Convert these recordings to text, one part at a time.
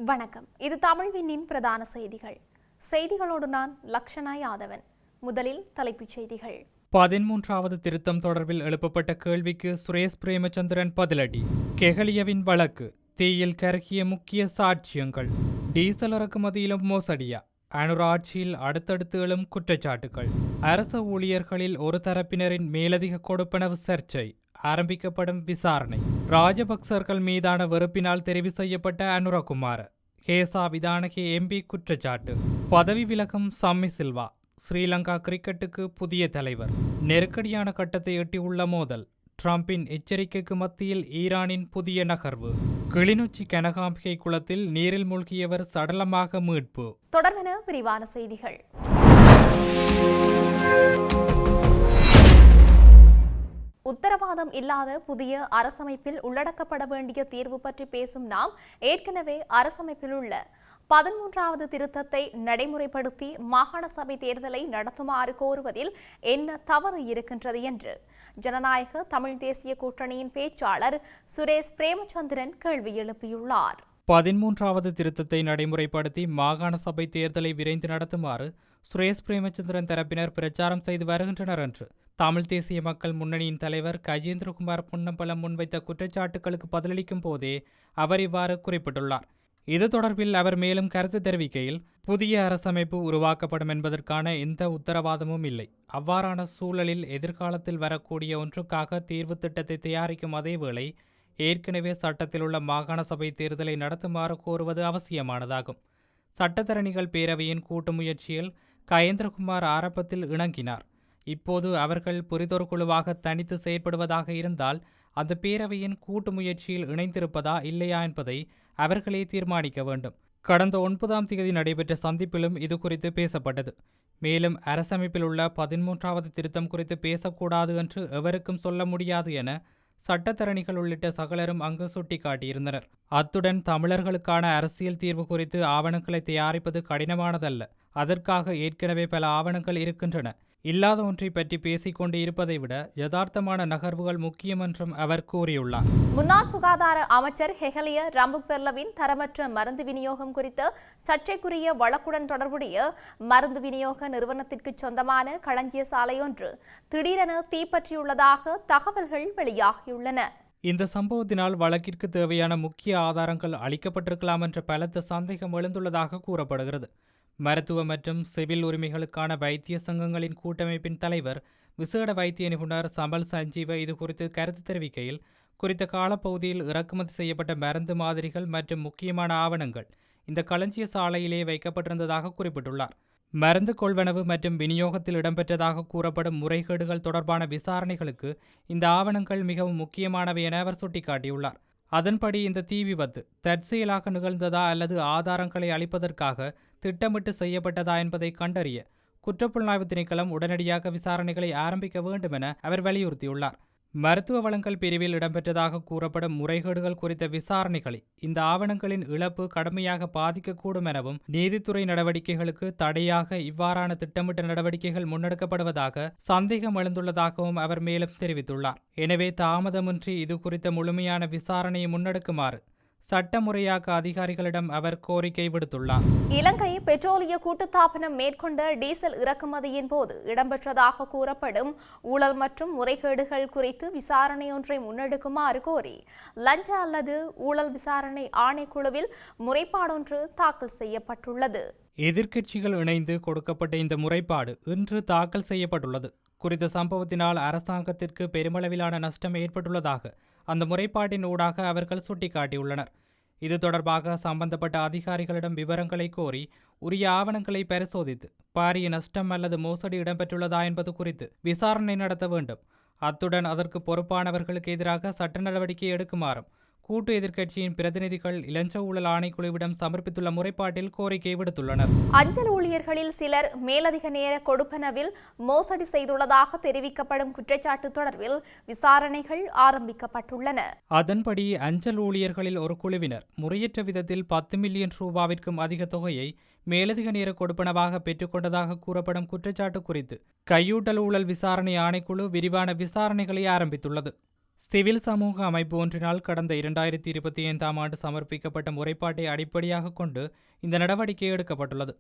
வணக்கம். இது தமிழ்வினின் பிரதான செய்திகள். செய்திகளோடு நான் லக்ஷனா யாதவன். முதலில் தலைப்புச் செய்திகள். 13வது திருத்தம் தொடர்பில் எழுப்பப்பட்ட கேள்விக்கு சுரேஷ் பிரேமச்சந்திரன் பதிலடி. கெஹலியவின் வழக்கு தீயில் கருகிய முக்கிய சாட்சியங்கள். டீசல் இறக்குமதியிலும் மோசடியா? அனுர் ஆட்சியில் அடுத்தடுத்து எழும் குற்றச்சாட்டுகள். அரசு ஊழியர்களில் ஒரு தரப்பினரின் மேலதிக கொடுப்பனவு சர்ச்சை. ஆரம்பிக்கப்படும் விசாரணை. ராஜபக்சர்கள் மீதான வெறுப்பினால் தெரிவு செய்யப்பட்ட அனுரகுமார ஹேசா விதானகே எம்பி குற்றச்சாட்டு. பதவி விலகும் சம்மி சில்வா. ஸ்ரீலங்கா கிரிக்கெட்டுக்கு புதிய தலைவர். நெருக்கடியான கட்டத்தை எட்டியுள்ள மோதல். ட்ரம்பின் எச்சரிக்கைக்கு மத்தியில் ஈரானின் புதிய நகர்வு. கிளிநொச்சி கனகாம்பிகை குளத்தில் நீரில் மூழ்கியவர் சடலமாக மீட்பு. தொடர்பான விரிவான செய்திகள். உத்தரவாதம் இல்லாத புதிய அரசமைப்பில் உள்ளடக்கப்பட வேண்டிய தீர்வு பற்றி பேசும் நாம் ஏற்கனவே அரசமைப்பில் உள்ள 13வது திருத்தத்தை நடைமுறைப்படுத்தி மாகாண சபை தேர்தலை நடத்துமாறு கோருவதில் என்ன தவறு இருக்கின்றது என்று ஜனநாயக தமிழ் தேசிய கூட்டணியின் பேச்சாளர் சுரேஷ் பிரேமச்சந்திரன் கேள்வி எழுப்பியுள்ளார். 13வது திருத்தத்தை நடைமுறைப்படுத்தி மாகாண சபை தேர்தலை விரைந்து நடத்துமாறு சுரேஷ் பிரேமச்சந்திரன் தரப்பினர் பிரச்சாரம் செய்து வருகின்றனர் என்று தமிழ் தேசிய மக்கள் முன்னணியின் தலைவர் கஜேந்திரகுமார் பொன்னம்பலம் முன்வைத்த குற்றச்சாட்டுகளுக்கு பதிலளிக்கும் போதே அவர் இவ்வாறு குறிப்பிட்டுள்ளார். இது தொடர்பில் அவர் மேலும் கருத்து தெரிவிக்கையில், புதிய அரசமைப்பு உருவாக்கப்படும் என்பதற்கான எந்த உத்தரவாதமும் இல்லை. அவ்வாறான சூழலில் எதிர்காலத்தில் வரக்கூடிய ஒன்றுக்காக தீர்வு திட்டத்தை தயாரிக்கும் அதேவேளை ஏற்கனவே சட்டத்தில் உள்ள மாகாண சபை தேர்தலை நடத்துமாறு கோருவது அவசியமானதாகும். சட்டத்தரணிகள் பேரவையின் கூட்டு முயற்சியில் கஜேந்திரகுமார் ஆரம்பத்தில் இணங்கினார். இப்போது அவர்கள் புரிதொரு குழுவாக தனித்து செயற்படுவதாக இருந்தால் அந்த பேரவையின் கூட்டு முயற்சியில் இணைந்திருப்பதா இல்லையா என்பதை அவர்களே தீர்மானிக்க வேண்டும். கடந்த 9ஆம் தேதி நடைபெற்ற சந்திப்பிலும் இது குறித்து பேசப்பட்டது. மேலும் அரசமைப்பில் உள்ள 13வது திருத்தம் குறித்து பேசக்கூடாது என்று எவருக்கும் சொல்ல முடியாது என சட்டத்தரணிகள் உள்ளிட்ட சகலரும் அங்கு சுட்டிக்காட்டியிருந்தனர். அத்துடன் தமிழர்களுக்கான அரசியல் தீர்வு குறித்து ஆவணங்களை தயாரிப்பது கடினமானதல்ல. அதற்காக ஏற்கனவே பல ஆவணங்கள் இருக்கின்றன. இல்லாத ஒன்றை பற்றி பேசிக்கொண்டு இருப்பதை விட யதார்த்தமான நகர்வுகள் முக்கியம் என்றும் அவர் கூறியுள்ளார். முன்னாள் சுகாதார அமைச்சர் ஹெஹலிய ரம்புக்வெல்லவின் தரமற்ற மருந்து விநியோகம் குறித்த சர்ச்சைக்குரிய வழக்குடன் தொடர்புடைய மருந்து விநியோக நிறுவனத்திற்கு சொந்தமான களஞ்சிய சாலை ஒன்று திடீரென தீப்பற்றியுள்ளதாக தகவல்கள் வெளியாகியுள்ளன. இந்த சம்பவத்தினால் வழக்கிற்கு தேவையான முக்கிய ஆதாரங்கள் அளிக்கப்பட்டிருக்கலாம் என்ற பலத்த சந்தேகம் எழுந்துள்ளதாக கூறப்படுகிறது. மருத்துவ மற்றும் சிவில் உரிமைகளுக்கான வைத்திய சங்கங்களின் கூட்டமைப்பின் தலைவர் விசேட வைத்திய நிபுணர் சமல் சஞ்சீவ இது குறித்து கருத்து தெரிவிக்கையில், குறித்த காலப்பகுதியில் இறக்குமதி செய்யப்பட்ட மருந்து மாதிரிகள் மற்றும் முக்கியமான ஆவணங்கள் இந்த களஞ்சிய சாலையிலே வைக்கப்பட்டிருந்ததாக குறிப்பிட்டுள்ளார். மருந்து கொள்வனவு மற்றும் விநியோகத்தில் இடம்பெற்றதாக கூறப்படும் முறைகேடுகள் தொடர்பான விசாரணைகளுக்கு இந்த ஆவணங்கள் மிகவும் முக்கியமானவை என அவர் சுட்டிக்காட்டியுள்ளார். அதன்படி இந்த தீ விபத்து தற்செயலாக நிகழ்ந்ததா அல்லது ஆதாரங்களை அளிப்பதற்காக திட்டமிட்டு செய்யப்பட்டதா என்பதை கண்டறிய குற்றப்புலனாய்வு திணைக்களம் உடனடியாக விசாரணைகளை ஆரம்பிக்க வேண்டும் என அவர் வலியுறுத்தியுள்ளார். மருத்துவ வளங்கள் பிரிவில் இடம்பெற்றதாக கூறப்படும் முறைகேடுகள் குறித்த விசாரணைகளை இந்த ஆவணங்களின் இழப்பு கடுமையாக பாதிக்கக்கூடும் எனவும் நீதித்துறை நடவடிக்கைகளுக்கு தடையாக இவ்வாறான திட்டமிட்ட நடவடிக்கைகள் முன்னெடுக்கப்படுவதாக சந்தேகம் எழுந்துள்ளதாகவும் அவர் மேலும் தெரிவித்துள்ளார். எனவே தாமதமின்றி இது குறித்த முழுமையான விசாரணையை முன்னெடுக்குமாறு சட்டமுறையாக்க அதிகாரிகளிடம் அவர் கோரிக்கை விடுத்துள்ளார். இலங்கை பெட்ரோலிய கூட்டுத்தாபனம் மேற்கொண்ட டீசல் இறக்குமதியின் போது இடம்பெற்றதாக கூறப்படும் ஊழல் மற்றும் முறைகேடுகள் குறித்து விசாரணை ஒன்றை முன்னெடுக்குமாறு கோரி லஞ்ச அல்லது ஊழல் விசாரணை ஆணைக்குழுவில் முறைப்பாடொன்று தாக்கல் செய்யப்பட்டுள்ளது. எதிர்க்கட்சிகள் இணைந்து கொடுக்கப்பட்ட இந்த முறைப்பாடு இன்று தாக்கல் செய்யப்பட்டுள்ளது. குறித்த சம்பவத்தினால் அரசாங்கத்திற்கு பெருமளவிலான நஷ்டம் ஏற்பட்டுள்ளதாக அந்த முறைப்பாட்டின் ஊடாக அவர்கள் சுட்டிக்காட்டியுள்ளனர். இது தொடர்பாக சம்பந்தப்பட்ட அதிகாரிகளிடம் விவரங்களை கோரி உரிய ஆவணங்களை பரிசோதித்து பாரிய நஷ்டம் அல்லது மோசடி இடம்பெற்றுள்ளதா என்பது குறித்து விசாரணை நடத்த வேண்டும். அத்துடன் அதற்கு பொறுப்பானவர்களுக்கு எதிராக சட்ட நடவடிக்கை எடுக்குமாறும் கூட்டு எதிர்க்கட்சியின் பிரதிநிதிகள் இளஞ்ச ஊழல் ஆணைக்குழுவிடம் சமர்ப்பித்துள்ள முறைப்பாட்டில் கோரிக்கை விடுத்துள்ளனர். அஞ்சல் ஊழியர்களில் சிலர் மேலதிக நேர கொடுப்பனவில் மோசடி செய்துள்ளதாக தெரிவிக்கப்படும் குற்றச்சாட்டு தொடர்பில் விசாரணைகள் ஆரம்பிக்கப்பட்டுள்ளன. அதன்படி அஞ்சல் ஊழியர்களில் ஒரு குழுவினர் முறையற்ற விதத்தில் 10 மில்லியன் ரூபாவிற்கும் அதிக தொகையை மேலதிக நேர கொடுப்பனவாக பெற்றுக்கொண்டதாக கூறப்படும் குற்றச்சாட்டு குறித்து கையூட்டல் ஊழல் விசாரணை ஆணைக்குழு விரிவான விசாரணைகளை ஆரம்பித்துள்ளது. சிவில் சமூக அமைப்பு ஒன்றினால் கடந்த 2025ஆம் ஆண்டு சமர்ப்பிக்கப்பட்ட முறைப்பாட்டை அடிப்படையாக கொண்டு இந்த நடவடிக்கை எடுக்கப்பட்டுள்ளது.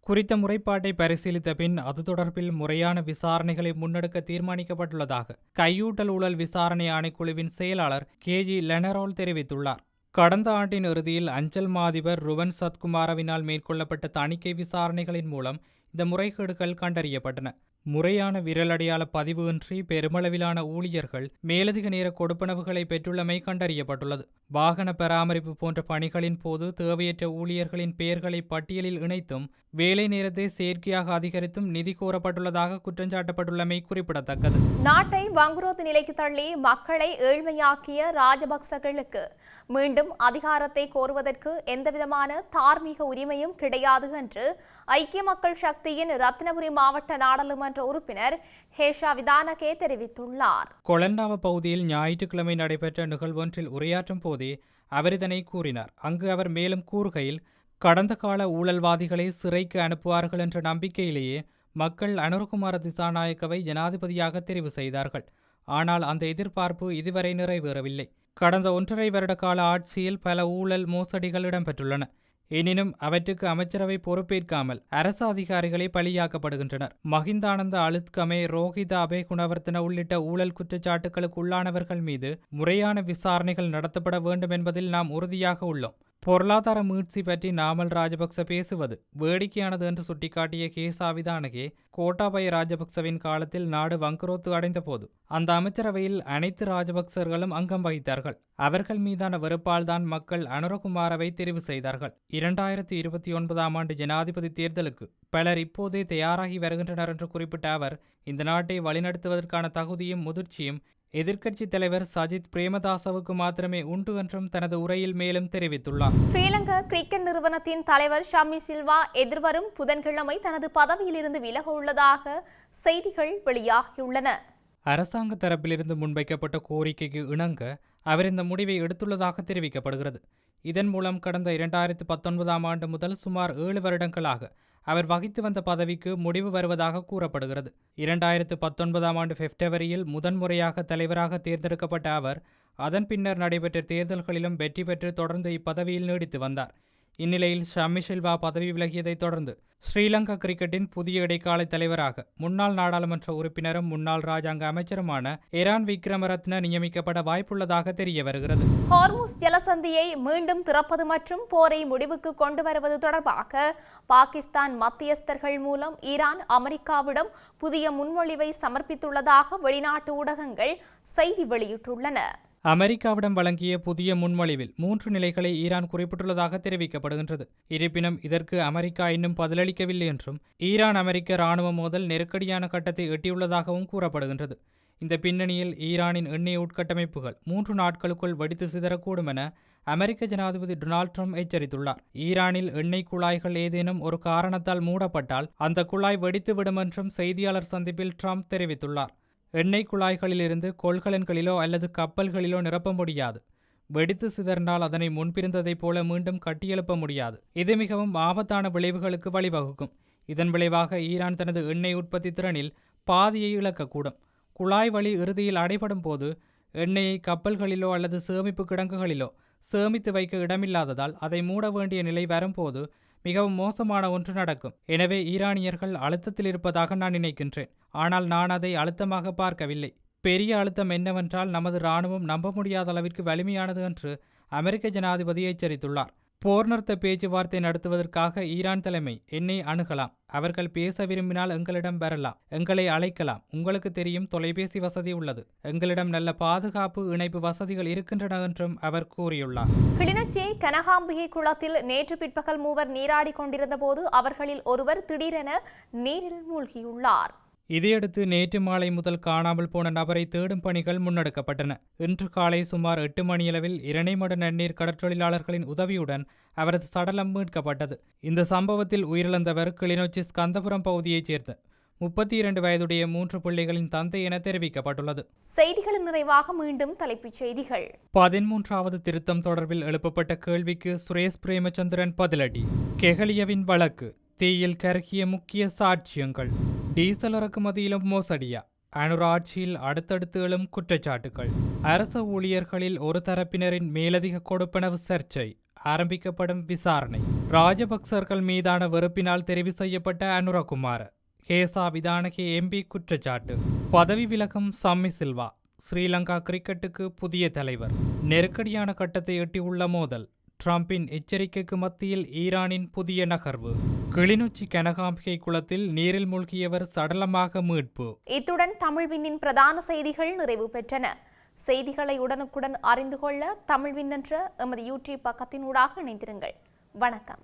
குறித்த முறைப்பாட்டை பரிசீலித்த பின் அது தொடர்பில் முறையான விசாரணைகளை முன்னெடுக்க தீர்மானிக்கப்பட்டுள்ளதாக கையூட்டல் ஊழல் விசாரணை ஆணைக்குழுவின் செயலாளர் KG லெனரோல் தெரிவித்துள்ளார். கடந்த ஆண்டின் இறுதியில் அஞ்சல் மா அதிபர் ருவன் சத்குமாரவினால் மேற்கொள்ளப்பட்ட தணிக்கை விசாரணைகளின் மூலம் இந்த முறைகேடுகள் கண்டறியப்பட்டன. முறையான விரலடையாள பதிவு இன்றி பெருமளவிலான ஊழியர்கள் மேலதிக நேர கொடுப்பனவுகளை பெற்றுள்ளமை கண்டறியப்பட்டுள்ளது. வாகன பராமரிப்பு போன்ற பணிகளின் போது தேவையற்ற ஊழியர்களின் பெயர்களை பட்டியலில் இணைத்தும் வேலை நேரத்தை செயற்கையாக அதிகரித்தும் நிதி கோரப்பட்டுள்ளதாக குற்றஞ்சாட்டப்பட்டுள்ளமை குறிப்பிடத்தக்கது. நாட்டை வங்குரோத்து நிலைக்கு தள்ளி மக்களை ஏழ்மையாக்கிய ராஜபக்சகளுக்கு மீண்டும் அதிகாரத்தை கோருவதற்கு எந்தவிதமான தார்மீக உரிமையும் கிடையாது என்று ஐக்கிய மக்கள் சக்தியின் ரத்தினபுரி மாவட்ட நாடாளுமன்ற உறுப்பினர் ஹேஷா விதானகே தெரிவித்துள்ளார். கொலண்டாவ பகுதியில் ஞாயிற்றுக்கிழமை நடைபெற்ற நிகழ்வொன்றில் உரையாற்றும் போதே அவர் இதனை கூறினார். அங்கு அவர் மேலும் கூறுகையில், கடந்த கால ஊழல்வாதிகளை சிறைக்கு அனுப்புவார்கள் என்ற நம்பிக்கையிலேயே மக்கள் அனுரகுமார திசாநாயக்கவை ஜனாதிபதியாக தெரிவு செய்தார்கள். ஆனால் அந்த எதிர்பார்ப்பு இதுவரை நிறைவேறவில்லை. கடந்த 1.5 வருட கால ஆட்சியில் பல ஊழல் மோசடிகள் இடம்பெற்றுள்ளன. எனினும் அவற்றுக்கு அமைச்சரவை பொறுப்பேற்காமல் அரசு அதிகாரிகளே பலியாக்கப்படுகின்றனர். மஹிந்தானந்த அழுத்கமே, ரோஹித அபேகுணவர்த்தன உள்ளிட்ட ஊழல் குற்றச்சாட்டுகளுக்கு உள்ளானவர்கள் மீது முறையான விசாரணைகள் நடத்தப்பட வேண்டும் என்பதில் நாம் உறுதியாக உள்ளோம். பொருளாதார மீட்சி பற்றி நாமல் ராஜபக்ச பேசுவது வேடிக்கையானது என்று சுட்டிக்காட்டிய ஹேஷா விதானகே, கோட்டாபய ராஜபக்சவின் காலத்தில் நாடு வங்குரோத்து அடைந்த போது அந்த அமைச்சரவையில் அனைத்து ராஜபக்சர்களும் அங்கம் வகித்தார்கள். அவர்கள் மீதான வெறுப்பால்தான் மக்கள் அனுரகுமாரவை தெரிவு செய்தார்கள். 2029ஆம் ஆண்டு ஜனாதிபதி தேர்தலுக்கு பலர் இப்போதே தயாராகி வருகின்றனர் என்று குறிப்பிட்ட அவர், இந்த நாட்டை வழிநடத்துவதற்கான தகுதியும் முதிர்ச்சியும் எதிர்க்கட்சி தலைவர் சஜித் பிரேமதாசவுக்கு மாத்திரமே உண்டு என்றும் தனது உரையில் மேலும் தெரிவித்துள்ளார். ஸ்ரீலங்கா கிரிக்கெட் நிறுவனத்தின் தலைவர் ஷமி சில்வா எதிர்வரும் புதன்கிழமை தனது பதவியிலிருந்து விலக உள்ளதாக செய்திகள் வெளியாகியுள்ளன. அரசாங்க தரப்பிலிருந்து முன்வைக்கப்பட்ட கோரிக்கைக்கு இணங்க அவர் இந்த முடிவை எடுத்துள்ளதாக தெரிவிக்கப்படுகிறது. இதன் மூலம் கடந்த 2019ஆம் ஆண்டு முதல் சுமார் 7 வருடங்களாக அவர் வகித்து வந்த பதவிக்கு முடிவு வருவதாக கூறப்படுகிறது. 2019ஆம் ஆண்டு பிப்ரவரியில் முதன்முறையாக தலைவராக தேர்ந்தெடுக்கப்பட்ட அவர் அதன் பின்னர் நடைபெற்ற தேர்தல்களிலும் வெற்றி பெற்று தொடர்ந்து இப்பதவியில் நீடித்து வந்தார். இந்நிலையில் ஷமி சில்வா பதவி விலகியதைத் தொடர்ந்து ஸ்ரீலங்கா கிரிக்கெட்டின் புதிய இடைக்கால தலைவராக முன்னாள் நாடாளுமன்ற உறுப்பினரும் முன்னாள் ராஜாங்க அமைச்சருமான எரான் விக்ரமரத்ன நியமிக்கப்பட வாய்ப்புள்ளதாக தெரிய வருகிறது. ஹார்முஸ் ஜலசந்தியை மீண்டும் திறப்பது மற்றும் போரை முடிவுக்கு கொண்டு வருவது தொடர்பாக பாகிஸ்தான் மத்தியஸ்தர்கள் மூலம் ஈரான் அமெரிக்காவிடம் புதிய முன்மொழிவை சமர்ப்பித்துள்ளதாக வெளிநாட்டு ஊடகங்கள் செய்தி வெளியிட்டுள்ளன. அமெரிக்காவிடம் வழங்கிய புதிய முன்மொழிவில் 3 நிலைகளை ஈரான் குறிப்பிட்டுள்ளதாக தெரிவிக்கப்படுகின்றது. இருப்பினும் இதற்கு அமெரிக்கா இன்னும் பதிலளிக்கவில்லை என்றும் ஈரான் அமெரிக்க இராணுவ மோதல் நெருக்கடியான கட்டத்தை எட்டியுள்ளதாகவும் கூறப்படுகின்றது. இந்த பின்னணியில் ஈரானின் எண்ணெய் உட்கட்டமைப்புகள் 3 நாட்களுக்குள் வெடித்து சிதறக்கூடும் என அமெரிக்க ஜனாதிபதி டொனால்ட் ட்ரம்ப் எச்சரித்துள்ளார். ஈரானில் எண்ணெய் குழாய்கள் ஏதேனும் ஒரு காரணத்தால் மூடப்பட்டால் அந்த குழாய் வெடித்துவிடும் என்றும் செய்தியாளர் சந்திப்பில் ட்ரம்ப் தெரிவித்துள்ளார். எண்ணெய் குழாய்களிலிருந்து கொள்கலன்களிலோ அல்லது கப்பல்களிலோ நிரப்ப முடியாது. வெடித்து சிதறினால் அதனை முன்பிருந்ததைப் போல மீண்டும் கட்டியெழுப்ப முடியாது. இது மிகவும் ஆபத்தான விளைவுகளுக்கு வழிவகுக்கும். இதன் விளைவாக ஈரான் தனது எண்ணெய் உற்பத்தி திறனில் பாதியை இழக்கக்கூடும். குழாய் வழி இறுதியில் அடைபடும் போது எண்ணெயை கப்பல்களிலோ அல்லது சேமிப்பு கிடங்குகளிலோ சேமித்து வைக்க இடமில்லாததால் அதை மூட வேண்டிய நிலை வரும்போது மிகவும் மோசமான ஒன்று நடக்கும். எனவே ஈரானியர்கள் அழுத்தத்தில் இருப்பதாக நான் நினைக்கின்றேன். ஆனால் நான் அதை அழுத்தமாக பார்க்கவில்லை. பெரிய அழுத்தம் என்னவென்றால் நமது இராணுவம் நம்ப முடியாத அளவிற்கு வலிமையானது என்று அமெரிக்க ஜனாதிபதி எச்சரித்துள்ளார். போர் நிறுத்த பேச்சுவார்த்தை நடத்துவதற்காக ஈரான் தலைமை என்னை அணுகலாம். அவர்கள் பேச விரும்பினால் எங்களிடம் வரலாம், எங்களை அழைக்கலாம். உங்களுக்கு தெரியும், தொலைபேசி வசதி உள்ளது. எங்களிடம் நல்ல பாதுகாப்பு இணைப்பு வசதிகள் இருக்கின்றன என்றும் அவர் கூறியுள்ளார். கிளிநொச்சி கனகாம்பிகை குளத்தில் நேற்று பிற்பகல் 3 நீராடி கொண்டிருந்த போது அவர்களில் ஒருவர் திடீரென நீரில் மூழ்கியுள்ளார். இதையடுத்து நேற்று மாலை முதல் காணாமல் போன நபரை தேடும் பணிகள் முன்னெடுக்கப்பட்டன. இன்று காலை சுமார் 8 மணியளவில் இரணைமடு நன்னீர் கடற்றொழிலாளர்களின் உதவியுடன் அவரது சடலம் மீட்கப்பட்டது. இந்த சம்பவத்தில் உயிரிழந்தவர் கிளிநொச்சி ஸ்கந்தபுரம் பகுதியைச் சேர்ந்த 32 வயதுடைய 3 பிள்ளைகளின் தந்தை என தெரிவிக்கப்பட்டுள்ளது. செய்திகளின் நிறைவாக மீண்டும் தலைப்புச் செய்திகள். 13வது திருத்தம் தொடர்பில் எழுப்பப்பட்ட கேள்விக்கு சுரேஷ் பிரேமச்சந்திரன் பதிலடி. கெஹலியவின் வழக்கு, தீயில் கருகிய முக்கிய சாட்சியங்கள். டீசல் இறக்குமதியிலும் மோசடியா? அனுர் ஆட்சியில் அடுத்தடுத்து எழும் குற்றச்சாட்டுகள். அரச ஊழியர்களில் ஒரு தரப்பினரின் மேலதிக கொடுப்பனவு சர்ச்சை, ஆரம்பிக்கப்படும் விசாரணை. ராஜபக்சர்கள் மீதான வெறுப்பினால் தெரிவு செய்யப்பட்ட அனுரகுமார, கேசா விதானகே எம்பி குற்றச்சாட்டு. பதவி விலகும் சம்மி சில்வா, ஸ்ரீலங்கா கிரிக்கெட்டுக்கு புதிய தலைவர். நெருக்கடியான கட்டத்தை எட்டியுள்ள மோதல், ட்ரம்பின் எச்சரிக்கைக்கு மத்தியில் ஈரானின் புதிய நகர்வு. கிளிநொச்சி கனகாம்பிகை குளத்தில் நீரில் மூழ்கியவர் சடலமாக மீட்பு. இத்துடன் தமிழ்விண்ணின் பிரதான செய்திகள் நிறைவு பெற்றன. செய்திகளை உடனுக்குடன் அறிந்து கொள்ள தமிழ்வின் என்ற எமது யூடியூப் பக்கத்தினூடாக இணைந்திருங்கள். வணக்கம்.